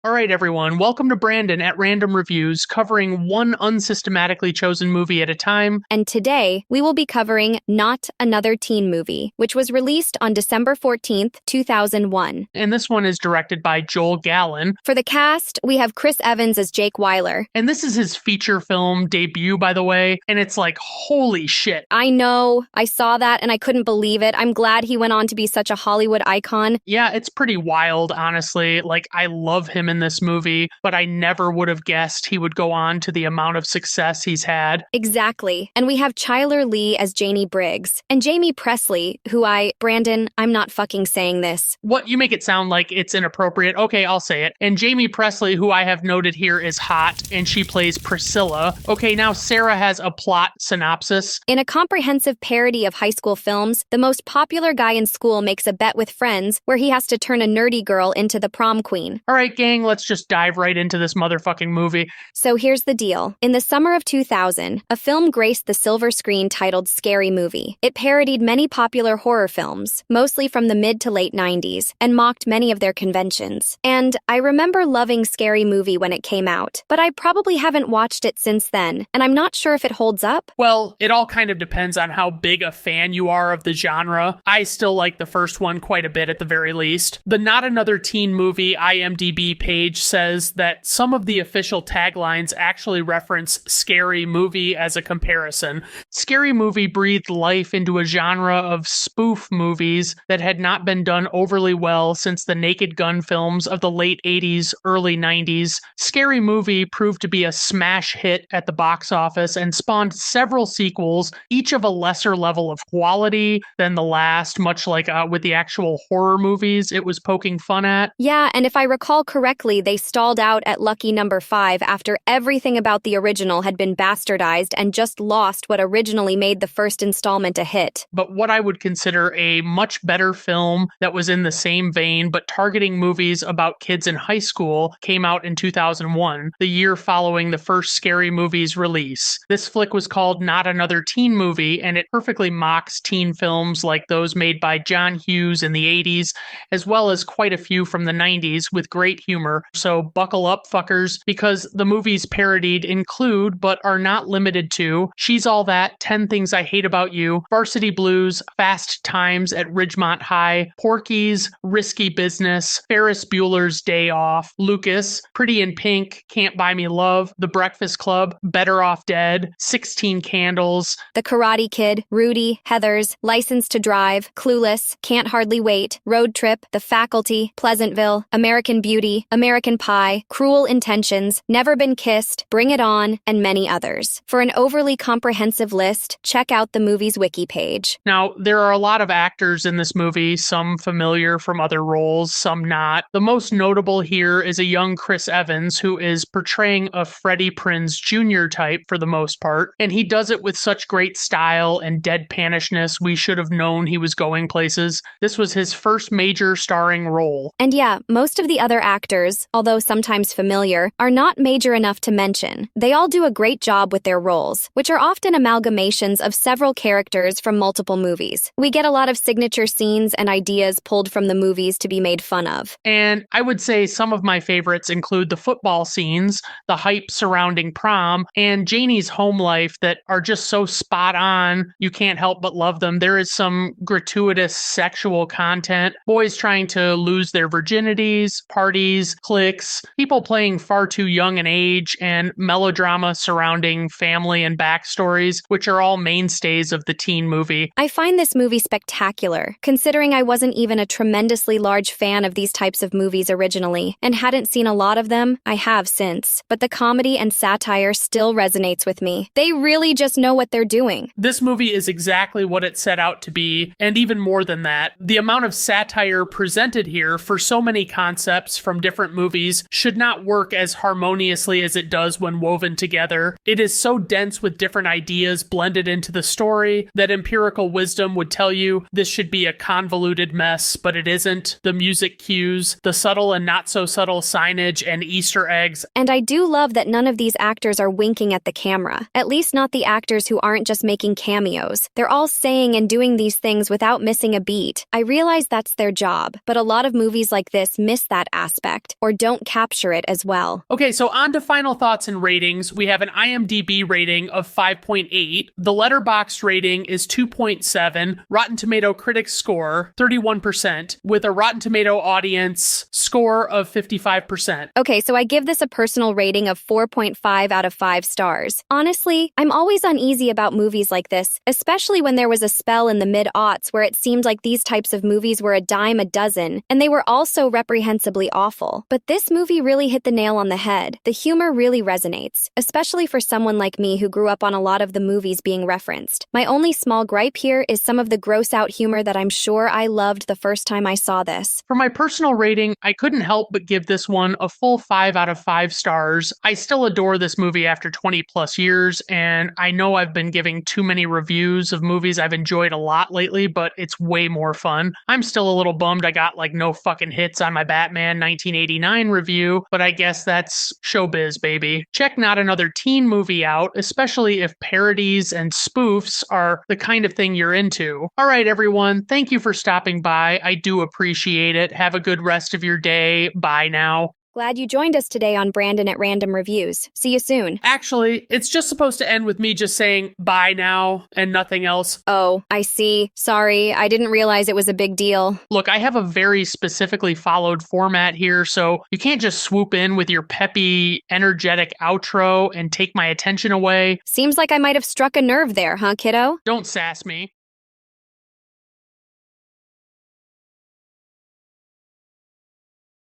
All right, everyone, welcome to Brandon at Random Reviews, covering one unsystematically chosen movie at a time. And today, we will be covering Not Another Teen Movie, which was released on December 14th, 2001. And this one is directed by Joel Gallen. For the cast, we have Chris Evans as Jake Weiler. And this is his feature film debut, by the way, and it's like, holy shit. I know, I saw that and I couldn't believe it. I'm glad he went on to be such a Hollywood icon. Yeah, it's pretty wild, honestly. Like, I love him in this movie, but I never would have guessed he would go on to the amount of success he's had. Exactly. And we have Chyler Lee as Janie Briggs. And Jamie Presley, Brandon, I'm not fucking saying this. What? You make it sound like it's inappropriate. Okay, I'll say it. And Jamie Presley, who I have noted here, is hot, and she plays Priscilla. Okay, now Sarah has a plot synopsis. In a comprehensive parody of high school films, the most popular guy in school makes a bet with friends where he has to turn a nerdy girl into the prom queen. All right, gang, let's just dive right into this motherfucking movie. So here's the deal. In the summer of 2000, a film graced the silver screen titled Scary Movie. It parodied many popular horror films, mostly from the mid to late 90s, and mocked many of their conventions. And I remember loving Scary Movie when it came out, but I probably haven't watched it since then, and I'm not sure if it holds up. Well, it all kind of depends on how big a fan you are of the genre. I still like the first one quite a bit at the very least. The Not Another Teen Movie IMDb page says that some of the official taglines actually reference Scary Movie as a comparison. Scary Movie breathed life into a genre of spoof movies that had not been done overly well since the Naked Gun films of the late 80s, early 90s. Scary Movie proved to be a smash hit at the box office and spawned several sequels, each of a lesser level of quality than the last, much like with the actual horror movies it was poking fun at. Yeah, and if I recall correctly, they stalled out at lucky number 5 after everything about the original had been bastardized and just lost what originally made the first installment a hit. But what I would consider a much better film that was in the same vein but targeting movies about kids in high school came out in 2001, the year following the first Scary Movie's release. This flick was called Not Another Teen Movie, and it perfectly mocks teen films like those made by John Hughes in the 80s, as well as quite a few from the 90s with great humor. So buckle up, fuckers, because the movies parodied include, but are not limited to, She's All That, 10 Things I Hate About You, Varsity Blues, Fast Times at Ridgemont High, Porky's, Risky Business, Ferris Bueller's Day Off, Lucas, Pretty in Pink, Can't Buy Me Love, The Breakfast Club, Better Off Dead, 16 Candles, The Karate Kid, Rudy, Heathers, License to Drive, Clueless, Can't Hardly Wait, Road Trip, The Faculty, Pleasantville, American Beauty, American Pie, Cruel Intentions, Never Been Kissed, Bring It On, and many others. For an overly comprehensive list, check out the movie's wiki page. Now, there are a lot of actors in this movie, some familiar from other roles, some not. The most notable here is a young Chris Evans, who is portraying a Freddie Prinze Jr. type for the most part, and he does it with such great style and deadpanishness we should have known he was going places. This was his first major starring role. And yeah, most of the other actors, although sometimes familiar, are not major enough to mention. They all do a great job with their roles, which are often amalgamations of several characters from multiple movies. We get a lot of signature scenes and ideas pulled from the movies to be made fun of. And I would say some of my favorites include the football scenes, the hype surrounding prom, and Janie's home life that are just so spot on, you can't help but love them. There is some gratuitous sexual content, boys trying to lose their virginities, parties, cliques, people playing far too young an age, and melodrama surrounding family and backstories, which are all mainstays of the teen movie. I find this movie spectacular, considering I wasn't even a tremendously large fan of these types of movies originally, and hadn't seen a lot of them. I have since. But the comedy and satire still resonates with me. They really just know what they're doing. This movie is exactly what it set out to be, and even more than that. The amount of satire presented here for so many concepts from different movies should not work as harmoniously as it does when woven together. It is so dense with different ideas blended into the story that empirical wisdom would tell you this should be a convoluted mess, but it isn't. The music cues, the subtle and not so subtle signage and Easter eggs. And I do love that none of these actors are winking at the camera. At least not the actors who aren't just making cameos. They're all saying and doing these things without missing a beat. I realize that's their job, but a lot of movies like this miss that aspect. or don't capture it as well. Okay, so on to final thoughts and ratings. We have an IMDb rating of 5.8. The Letterboxd rating is 2.7. Rotten Tomato critics score 31%, with a Rotten Tomato audience score of 55%. Okay, so I give this a personal rating of 4.5 out of 5 stars. Honestly, I'm always uneasy about movies like this, especially when there was a spell in the mid-aughts where it seemed like these types of movies were a dime a dozen, and they were also reprehensibly awful. But this movie really hit the nail on the head. The humor really resonates, especially for someone like me who grew up on a lot of the movies being referenced. My only small gripe here is some of the gross-out humor that I'm sure I loved the first time I saw this. For my personal rating, I couldn't help but give this one a full 5 out of 5 stars. I still adore this movie after 20 plus years, and I know I've been giving too many reviews of movies I've enjoyed a lot lately, but it's way more fun. I'm still a little bummed I got like no fucking hits on my Batman 1989 review, but I guess that's showbiz, baby. Check Not Another Teen Movie out, especially if parodies and spoofs are the kind of thing you're into. All right, everyone, thank you for stopping by. I do appreciate it. Have a good rest of your day. Bye now. Glad you joined us today on Brandon at Random Reviews. See you soon. Actually, it's just supposed to end with me just saying bye now and nothing else. Oh, I see. Sorry, I didn't realize it was a big deal. Look, I have a very specifically followed format here, so you can't just swoop in with your peppy, energetic outro and take my attention away. Seems like I might have struck a nerve there, huh, kiddo? Don't sass me.